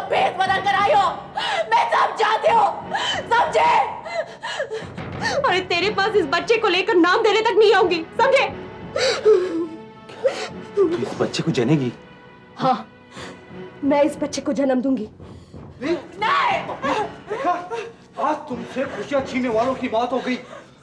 भेद बदल कर आई हो, मैं सब जानती हूँ, समझे? अरे तेरे पास इस बच्चे को लेकर नाम देने तक नहीं आऊंगी, समझे? तू इस बच्चे को जनेगी? हाँ, मैं इस बच्चे को जन्म दूंगी। नहीं! देखा, आज तुमसे खुशियां छीनने वालों की बात हो गई।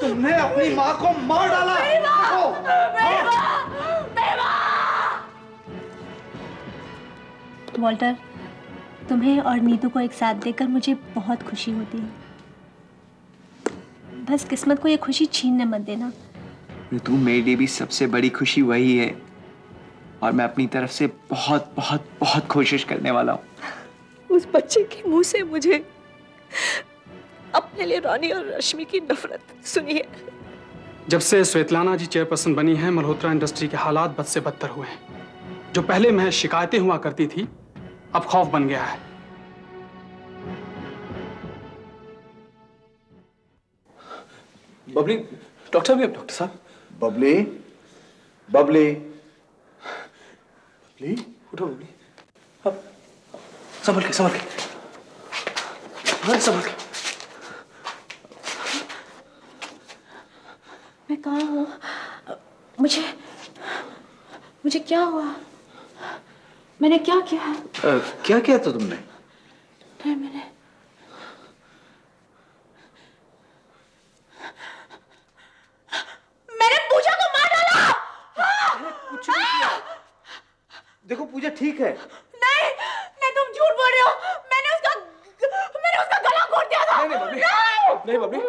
तुमने अपनी माँ को मार डाला। मेरी माँ! मेरी माँ! मेरी माँ! वॉल्टर, तुम्हें और नीतू को एक साथ देखकर मुझे बहुत खुशी होती है। बस किस्मत को ये खुशी छीनने मत देना। ऋतु, मेरे लिए भी सबसे बड़ी खुशी वही है और मैं अपनी तरफ से बहुत बहुत बहुत कोशिश करने वाला हूँ। उस बच्चे के मुंह से मुझे अपने लिए रानी और रश्मि की नफरत सुनी है। जब से श्वेतलाना जी चेयरपर्सन बनी हैं, मल्होत्रा इंडस्ट्री के हालात बद से बदतर हुए हैं। जो पहले महज शिकायतें हुआ करती थी, अब खौफ बन गया है। बबली, डॉक्टर साहब, डॉक्टर साहब। बबली, बबली, बबली, उठो बबली। अब संभल के, संभल के। हाँ, संभल के। मैं कहाँ हूँ? मुझे क्या हुआ? मैंने क्या किया? क्या किया था तुमने? मैंने पूजा को मार डाला! कुछ नहीं किया। देखो पूजा ठीक है। नहीं, नहीं, तुम झूठ बोल रहे हो। मैंने उसका गला घोट दिया था। नहीं बबली,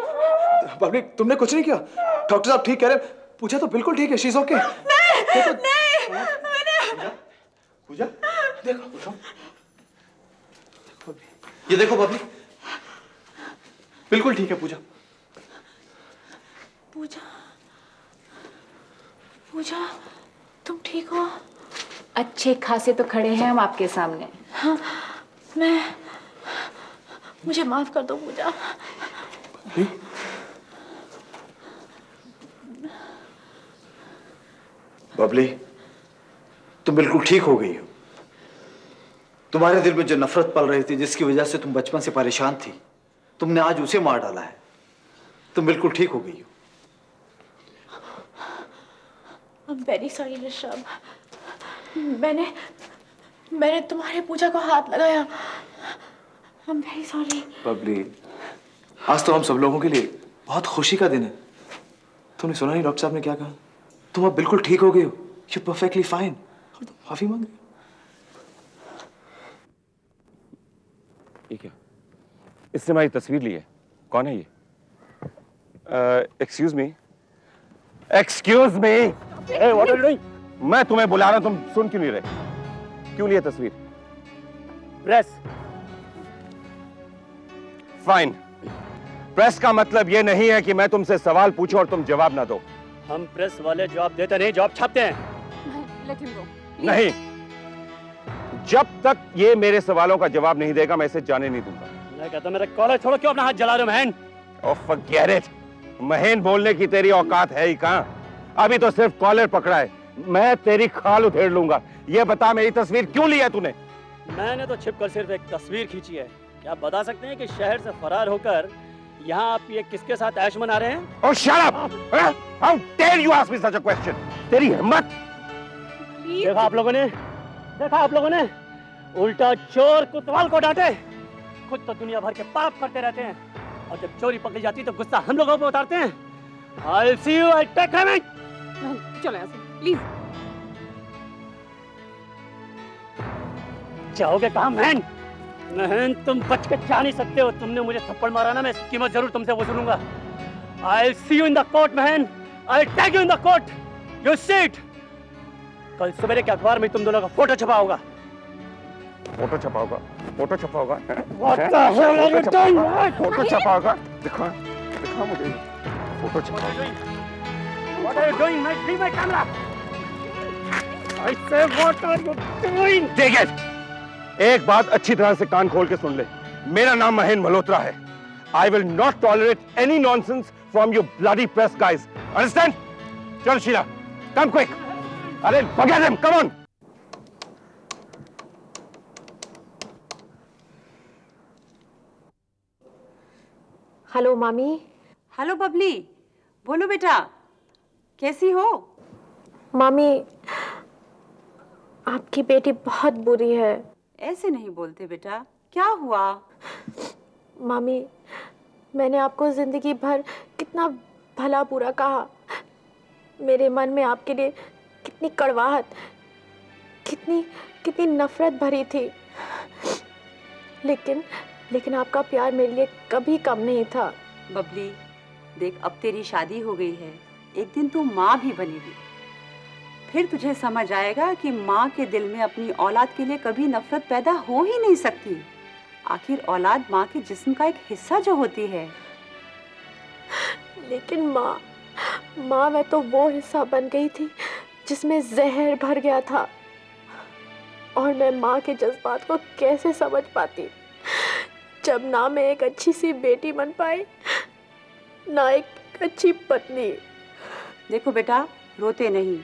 बबली, तुमने कुछ नहीं किया। डॉक्टर साहब ठीक कह रहे हैं। पूजा तो बिल्कुल ठीक है, शी इज ओके। नहीं, मैंने पूजा, देखो, उठो। ये देखो बबली, बिल्कुल ठीक है पूजा। पूजा, तुम ठीक हो? अच्छे खासे तो खड़े हैं हम आपके सामने। हाँ, मुझे माफ कर दो पूजा। बबली, तुम बिल्कुल ठीक हो गई हो। तुम्हारे दिल में जो नफरत पल रही थी, जिसकी वजह से तुम बचपन से परेशान थी, तुमने आज उसे मार डाला है। तुम बिल्कुल ठीक हो गई हो। I'm very sorry Rishabh. मैंने तुम्हारे पूजा को हाथ लगाया। I'm very sorry। बबली, आज तो हम सब लोगों के लिए बहुत खुशी का दिन है। तुमने सुना नहीं डॉक्टर साहब ने क्या कहा? तुम अब बिल्कुल ठीक हो गए हो। You're perfectly fine। और तुम माफी मांग रहे हो। ये क्या? इसने हमारी तस्वीर ली है। कौन है ये? Excuse me. Excuse me. What are you doing? मैं तुम्हें बुला रहा हूं, तुम सुन क्यों नहीं रहे? क्यों लिए तस्वीर? प्रेस। फाइन। प्रेस का मतलब यह नहीं है कि मैं तुमसे सवाल पूछूं और तुम जवाब ना दो। हम प्रेस वाले जवाब देते नहीं, जवाब छापते हैं। नहीं, जब तक ये मेरे सवालों का जवाब नहीं देगा मैं इसे जाने नहीं दूंगा। मैं कहता हूं मेरा कॉलेज छोड़ो, क्यों अपना हाथ जला रहे हो महेन? ओह फॉरगेट इट। महेन बोलने की तेरी औकात है ही कहां? अभी तो सिर्फ कॉलर पकड़ा है, मैं तेरी खाल उधेड़ लूंगा। ये बता मेरी तस्वीर क्यों ली है तूने? मैंने तो छिपकर सिर्फ एक तस्वीर खींची है। क्या आप बता सकते हैं कि शहर से फरार होकर यहाँ आप ये किसके साथ ऐश मना रहे हैं? Oh, shut up! How dare you ask me such a question? तेरी हिम्मत! देखा आप लोगों ने उल्टा चोर कोतवाल को डांटे। खुद तो दुनिया भर के पाप करते रहते हैं और जब चोरी पकड़ी जाती तो गुस्सा हम लोगों पे उतारते हैं। I'll see you, I'll take him. चलो यहाँ से, प्लीज। जाओगे कहाँ महन? महन, तुम बच के जा नहीं सकते हो। तुमने मुझे थप्पड़ मारा ना, मैं इसकी कीमत जरूर तुमसे वसूलूंगा। I'll see you in the court, महन। I'll take you in the court. You see it. कल सवेरे के अखबार में तुम दोनों का फोटो छपा होगा। फोटो छपा होगा? फोटो छपा होगा? What the hell are you doing? Photo छपा होगा? दिखा मुझे फोटो छपा होगा। What are you doing? Leave my camera. I say, what are you doing? Take it. एक बात अच्छी तरह से कान खोल के सुन ले। मेरा नाम महेन मल्होत्रा है। I will not tolerate any nonsense from you bloody press guys. Understand? चल शीला, come quick. अरे forget him, come on. Hello मामी। हेलो बबली, बोलो बेटा, कैसी हो? मामी, आपकी बेटी बहुत बुरी है। ऐसे नहीं बोलते बेटा, क्या हुआ? मामी, मैंने आपको जिंदगी भर कितना भला बुरा कहा। मेरे मन में आपके लिए कितनी कड़वाहट, कितनी कितनी नफरत भरी थी, लेकिन आपका प्यार मेरे लिए कभी कम नहीं था। बबली देख, अब तेरी शादी हो गई है, एक दिन तू माँ भी बनेगी। फिर तुझे समझ आएगा कि माँ के दिल में अपनी औलाद के लिए कभी नफरत पैदा हो ही नहीं सकती। आखिर औलाद माँ के जिस्म का एक हिस्सा जो होती है। लेकिन माँ मैं तो वो हिस्सा बन गई थी जिसमें जहर भर गया था, और मैं माँ के जज्बात को कैसे समझ पाती, जब ना मैं एक अच्छी सी बेटी बन पाई, ना एक अच्छी पत्नी। देखो बेटा, रोते नहीं,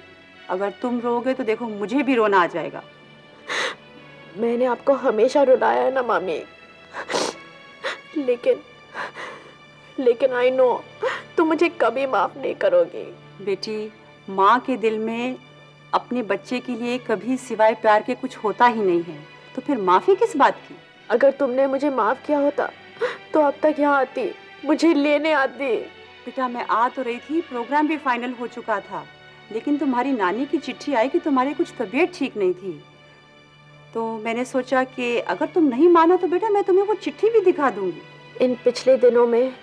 अगर तुम रोगे तो देखो मुझे भी रोना आ जाएगा। मैंने आपको हमेशा रुलाया है ना मामी, लेकिन आई नो तुम मुझे कभी माफ नहीं करोगी। बेटी, माँ के दिल में अपने बच्चे के लिए कभी सिवाय प्यार के कुछ होता ही नहीं है, तो फिर माफी किस बात की? अगर तुमने मुझे माफ किया होता तो अब तक यहाँ आती, मुझे लेने आती। बेटा, मैं आ तो रही थी, प्रोग्राम भी फाइनल हो चुका था, लेकिन तुम्हारी नानी की चिट्ठी आई कि तुम्हारी कुछ तबीयत ठीक नहीं थी। तो मैंने सोचा कि अगर तुम नहीं मानो तो बेटा मैं तुम्हें वो चिट्ठी भी दिखा दूंगी। इन पिछले दिनों में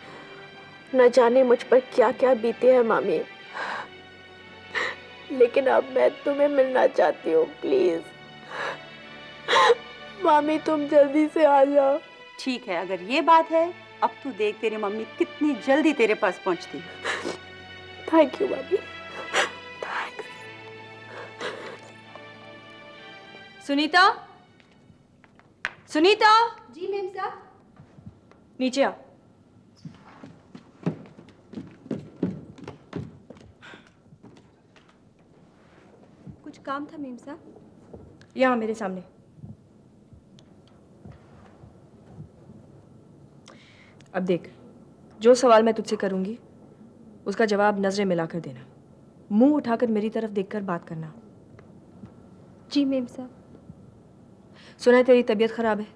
न जाने मुझ पर क्या क्या बीते हैं मामी, लेकिन अब मैं तुम्हें मिलना चाहती हूँ। प्लीज मामी, तुम जल्दी से आ जाओ। ठीक है, अगर ये बात है, अब तू देख तेरी मम्मी कितनी जल्दी तेरे पास पहुंचती। थैंक यू मामी, थैंक्स। सुनीता, सुनीता, जी मैम साहब। नीचे आ। कुछ काम था मैम साहब? यहाँ मेरे सामने। अब देख, जो सवाल मैं तुझसे करूंगी उसका जवाब नजरें मिलाकर देना, मुंह उठाकर मेरी तरफ देखकर बात करना। जी मैम साहब। सुना है तेरी तबीयत खराब है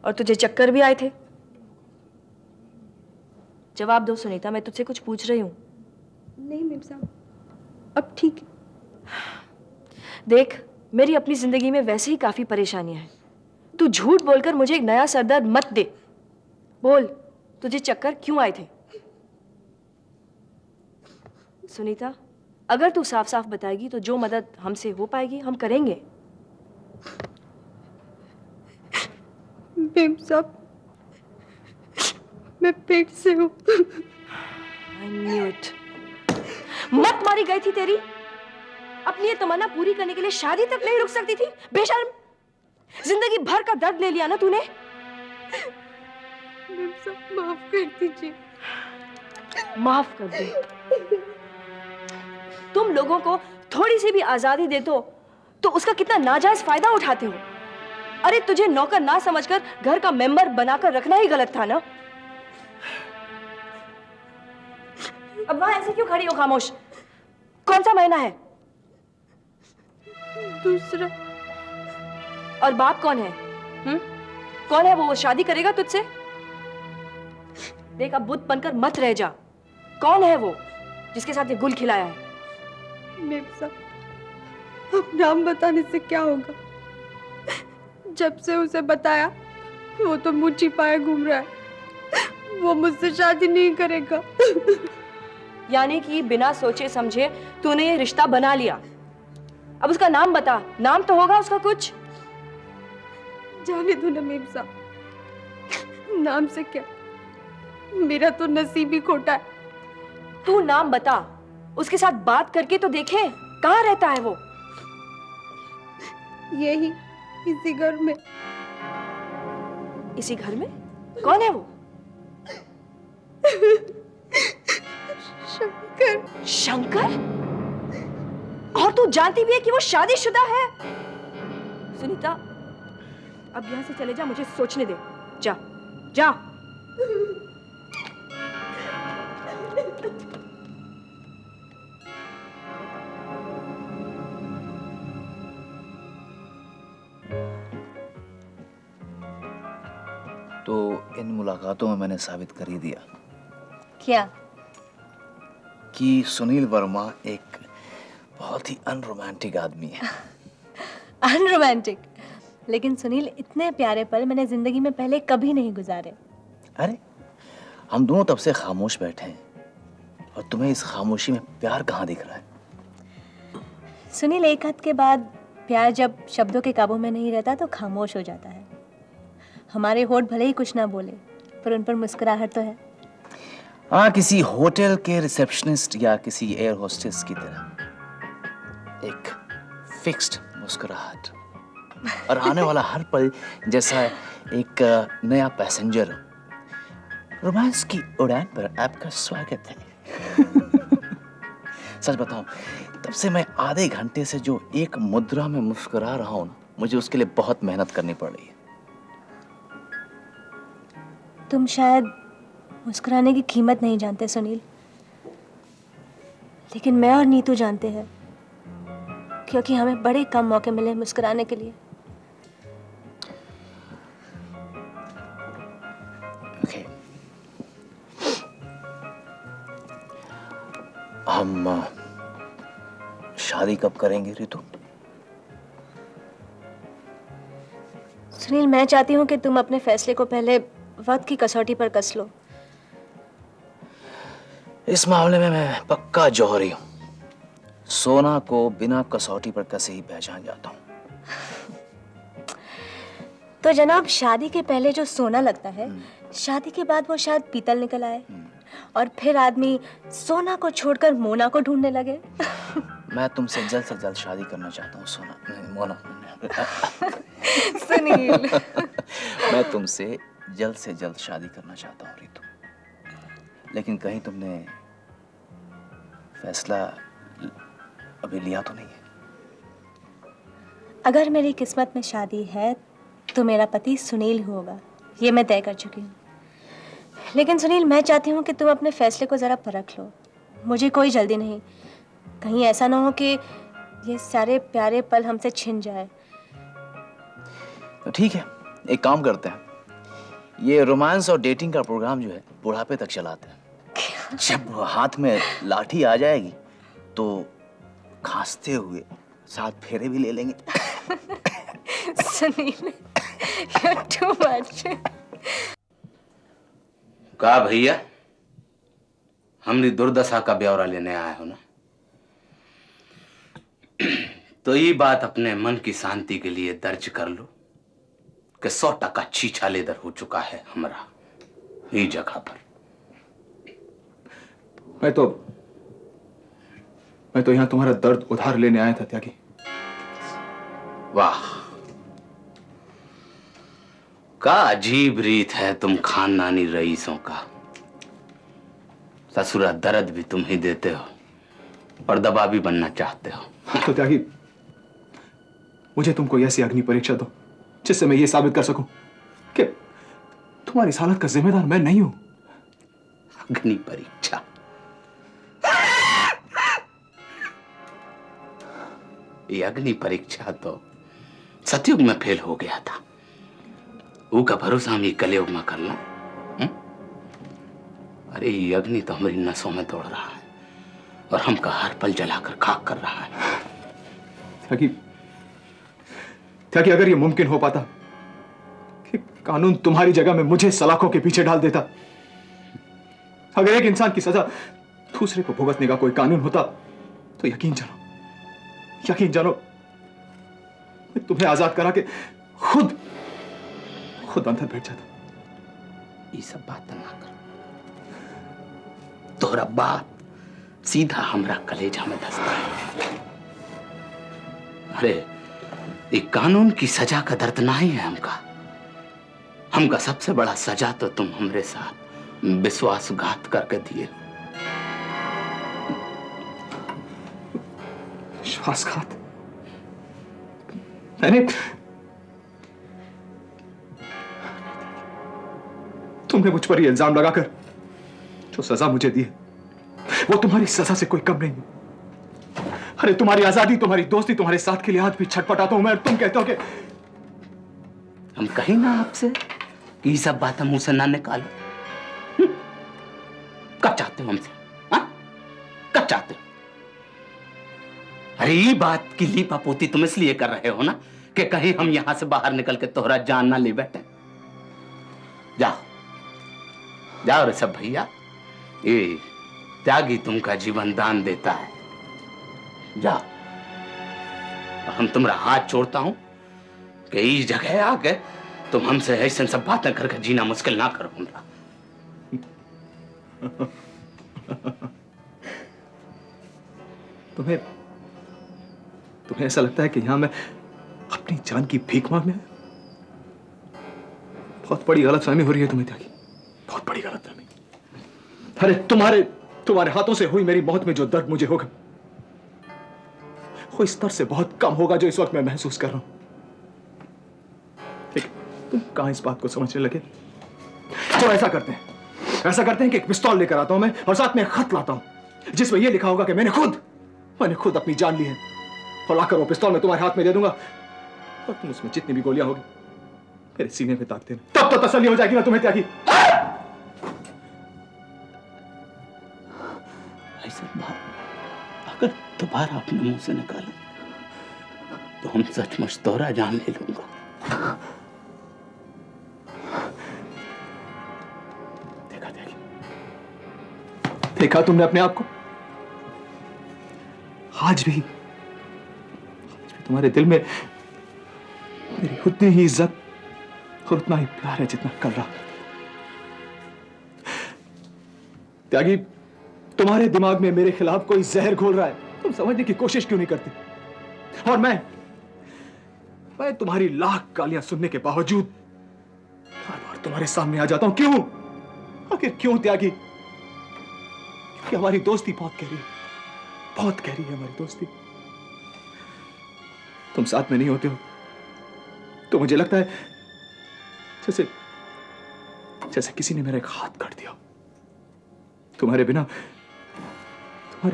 और तुझे चक्कर भी आए थे। जवाब दो सुनीता, मैं तुझसे कुछ पूछ रही हूं। नहीं मैम साहब, अब ठीक है। देख, मेरी अपनी जिंदगी में वैसे ही काफी परेशानियां हैं, तू झूठ बोलकर मुझे एक नया सरदर्द मत दे। बोल, तुझे चक्कर क्यों आए थे? सुनीता, अगर तू साफ साफ बताएगी तो जो मदद हमसे हो पाएगी हम करेंगे। मैम साहब, मैं पेट से हूँ। I knew it. मत मारी गई थी तेरी। अपनी ये तमन्ना पूरी करने के लिए शादी तक नहीं रुक सकती थी? बेशर्म, जिंदगी भर का दर्द ले लिया ना तूने। मैम साहब, माफ कर दीजिए। माफ कर दे। तुम लोगों को थोड़ी सी भी आजादी दे दो तो उसका कितना नाजायज फायदा उठाते हो। अरे तुझे नौकर ना समझकर घर का मेंबर बनाकर रखना ही गलत था ना। अब वहां ऐसे क्यों खड़ी हो खामोश? कौन सा महीना है? दूसरा। और बाप कौन है? कौन है वो शादी करेगा तुझसे? देख, अब बुत बनकर मत रह जा। कौन है वो जिसके साथ ये गुल खिलाया है? मैम साहब, अब नाम बताने से क्या होगा? जब से उसे बताया वो तो मुंह छिपाए घूम रहा है। वो मुझसे शादी नहीं करेगा। यानी कि बिना सोचे समझे तूने ये रिश्ता बना लिया। अब उसका नाम बता, नाम तो होगा उसका कुछ। जाने दो ना मैम साहब, नाम से क्या, मेरा तो नसीब ही खोटा है। तू नाम बता, उसके साथ बात करके तो देखे कहाँ रहता है वो। यही इसी घर में। इसी घर में? कौन है वो? शंकर। शंकर? और तू जानती भी है कि वो शादीशुदा है? सुनीता, अब यहां से चले जा, मुझे सोचने दे। जा जा। तो इन मुलाकातों में मैंने साबित कर ही दिया क्या? कि सुनील वर्मा एक बहुत ही अनरोमांटिक आदमी है। अनरोमांटिक? लेकिन सुनील, इतने प्यारे पल मैंने जिंदगी में पहले कभी नहीं गुजारे। अरे हम दोनों तब से खामोश बैठे हैं और तुम्हें इस खामोशी में प्यार कहाँ दिख रहा है? सुनील, एक हद के बाद प्यार जब शब्दों के काबू में नहीं रहता तो खामोश हो जाता है। हमारे होठ भले ही कुछ ना बोले, पर उन पर मुस्कुराहट तो है। हाँ, किसी होटल के रिसेप्शनिस्ट या किसी एयर होस्टेस की तरह एक फिक्स्ड मुस्कुराहट, और आने वाला हर पल जैसा एक नया पैसेंजर। रोमांस की उड़ान पर आपका स्वागत है। सच बताऊं, तब से मैं आधे घंटे से जो एक मुद्रा में मुस्कुरा रहा हूं ना, मुझे उसके लिए बहुत मेहनत करनी पड़ रही है। तुम शायद मुस्कुराने की कीमत नहीं जानते सुनील, लेकिन मैं और नीतू जानते हैं, क्योंकि हमें बड़े कम मौके मिले मुस्कुराने के लिए। Okay. हम शादी कब करेंगे रितु? सुनील, मैं चाहती हूँ कि तुम अपने फैसले को पहले वक्त की कसौटी पर कस लो। इस मामले में मैं पक्का जौहरी हूं। सोना को बिना कसौटी पर कसे ही पहचान जाता हूं। तो जनाब, शादी के पहले जो सोना लगता है, शादी के बाद वो शायद पीतल निकल आए, और फिर आदमी सोना को छोड़कर मोना को ढूंढने लगे। मैं तुमसे जल्द से जल्द शादी करना चाहता हूँ सोना, नहीं, मोना। सुनील, मैं तुमसे जल्द से जल्द शादी करना चाहता हूँ रितु, लेकिन कहीं तुमने फैसला अभी लिया तो नहीं है? अगर मेरी किस्मत में शादी है तो मेरा पति सुनील होगा, ये मैं तय कर चुकी हूँ। लेकिन सुनील, मैं चाहती हूँ कि तुम अपने फैसले को जरा परख लो। मुझे कोई जल्दी नहीं, कहीं ऐसा ना हो कि ये सारे प्यारे पल हमसे छिन जाए। तो ठीक है, एक काम करते हैं, ये रोमांस और डेटिंग का प्रोग्राम जो है बुढ़ापे तक चलाते हैं। जब हाथ में लाठी आ जाएगी तो खांसते हुए 7 फेरे भी ले लेंगे। Sunil, you're too much. का भैया, हमरी दुर्दशा का ब्यौरा लेने आए हो ना? तो ये बात अपने मन की शांति के लिए दर्ज कर लो कि 100% छीछा लेदर हो चुका है हमारा ये जगह पर। मैं तो यहाँ तुम्हारा दर्द उधार लेने आया था त्यागी। वाह, का अजीब रीत है तुम खानदानी रईसों का। ससुरा दर्द भी तुम ही देते हो और दबा भी बनना चाहते हो। तो त्यागी, मुझे तुम कोई ऐसी अग्नि परीक्षा दो जिससे मैं ये साबित कर सकूं कि तुम्हारी इस हालत का जिम्मेदार मैं नहीं हूं। अग्नि परीक्षा? ये अग्नि परीक्षा तो सतयुग में फेल हो गया था। वो का भरोसा हम ये कलयुग में करना? अरे ये अग्नि तो हमारी नसों में दौड़ रहा है और हमका हर पल जलाकर खाक कर रहा है। त्यागी, अगर ये मुमकिन हो पाता कि कानून तुम्हारी जगह में मुझे सलाखों के पीछे डाल देता, अगर एक इंसान की सजा दूसरे को भुगतने का कोई कानून होता, तो यकीन जानो मैं तुम्हें आजाद करा के खुद अंदर बैठ जाता। ये सब बात ना कर। तोहरा बात सीधा हमरा कलेजा में धसता है। अरे ये कानून की सजा का दर्द ना ही है हमका सबसे बड़ा सजा तो तुम हमरे साथ विश्वासघात करके दिए। विश्वासघात? मैंने तुमने मुझ पर ये इल्जाम लगाकर जो सजा मुझे दी है वो तुम्हारी सजा से कोई कम नहीं है। अरे तुम्हारी आजादी, तुम्हारी दोस्ती, तुम्हारे साथ के लिए आज भी छटपटाता हूं मैं। तुम कहते हो कि हम कहीं ना आपसे कि ये सब बातें मुंह से ना निकालो। कब चाहते हो हमसे? हाँ? कब चाहते हो? अरे ये बात की लीपापोती तुम इसलिए कर रहे हो ना कि कहीं हम यहां से बाहर निकल के तोहरा जान ना ले बैठे। जाओ जाओ ऋषभ भैया, ये त्यागी तुमका जीवन दान देता है। जाओ, हम तुम्हारा हाथ छोड़ता हूं कि इस जगह आके तुम हमसे ऐसे सब बातें करके जीना मुश्किल ना करो हमरा। तुम्हें ऐसा लगता है कि यहां मैं अपनी जान की भीख मांगने आया? बहुत बड़ी गलतफहमी हो रही है तुम्हें त्यागी, बहुत बड़ी गलतफहमी। अरे तुम्हारे हाथों से हुई मेरी मौत में जो दर्द मुझे होगा वो इस स्तर से बहुत कम होगा जो इस वक्त मैं महसूस कर रहा हूं। लेकिन तुम कहां इस बात को समझने लगे? तो ऐसा करते हैं कि एक पिस्तौल लेकर आता हूं मैं और साथ में एक खत लाता हूं जिसमें यह लिखा होगा कि मैंने खुद अपनी जान ली है, और लाकर वो पिस्तौल मैं तुम्हारे हाथ में दे दूंगा और तुम उसमें जितनी भी गोलियां होगी मेरे सीने पे ताक देना। तब तो तसल्ली हो जाएगी ना तुम्हें त्यागी। ऐसा बात अगर दोबारा अपने मुंह से निकाले तो हम सचमुच तोहरा जान ले लूंगा। देखा तुमने अपने आप को? आज भी तुम्हारे दिल में मेरी उतनी ही इज्जत और उतना ही प्यार है जितना कल रहा। त्यागी, तुम्हारे दिमाग में मेरे खिलाफ कोई जहर घोल रहा है, तुम समझने की कोशिश क्यों नहीं करती? और मैं तुम्हारी लाख गालियां सुनने के बावजूद बार बार तुम्हारे सामने आ जाता हूं। क्यों? आखिर क्यों त्यागी? क्योंकि हमारी दोस्ती बहुत गहरी है, बहुत गहरी है हमारी दोस्ती। तुम साथ में नहीं होते हो तो मुझे लगता है जैसे किसी ने मेरा एक हाथ काट दिया। तुम्हारे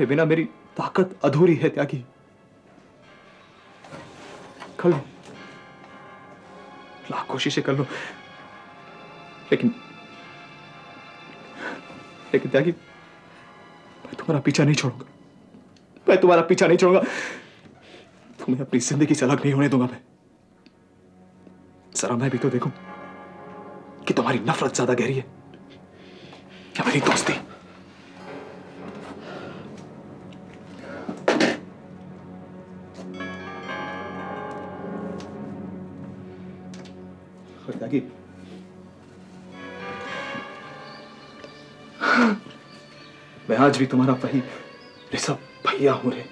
बिना मेरी ताकत अधूरी है त्यागी। कर लो, लाख कोशिशें कर लो, लेकिन त्यागी मैं तुम्हारा पीछा नहीं छोड़ूंगा। मैं तुम्हारा पीछा नहीं छोड़ूंगा। तुम्हें अपनी जिंदगी से अलग नहीं होने दूंगा मैं। जरा मैं भी तो देखूं कि तुम्हारी नफरत ज्यादा गहरी है क्या मेरी दोस्ती। त्यागी, मैं आज भी तुम्हारा वही ऋषभ भैया हूं रे।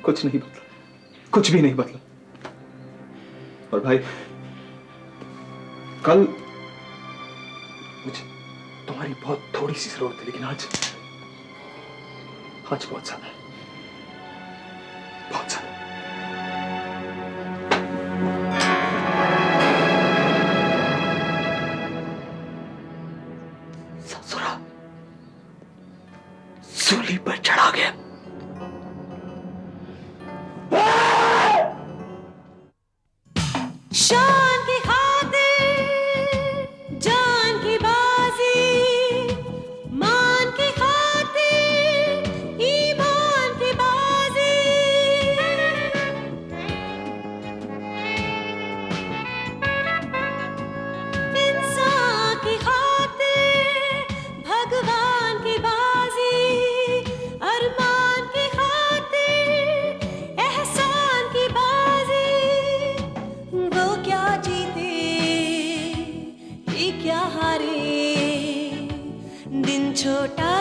कुछ नहीं बदला, कुछ भी नहीं बदला। और भाई, कल मुझे तुम्हारी बहुत थोड़ी सी जरूरत थी, लेकिन आज बहुत ज्यादा है, बहुत ज्यादा। ससुरा सूली पर चढ़ा गया। शान की खातिर जान की बाजी, मान की खातिर ईमान की बाजी। इंसान की खातिर भगवान की बाजी, अरमान की खातिर एहसान की बाजी। वो क्या जीते ये क्या हारे, दिन छोटा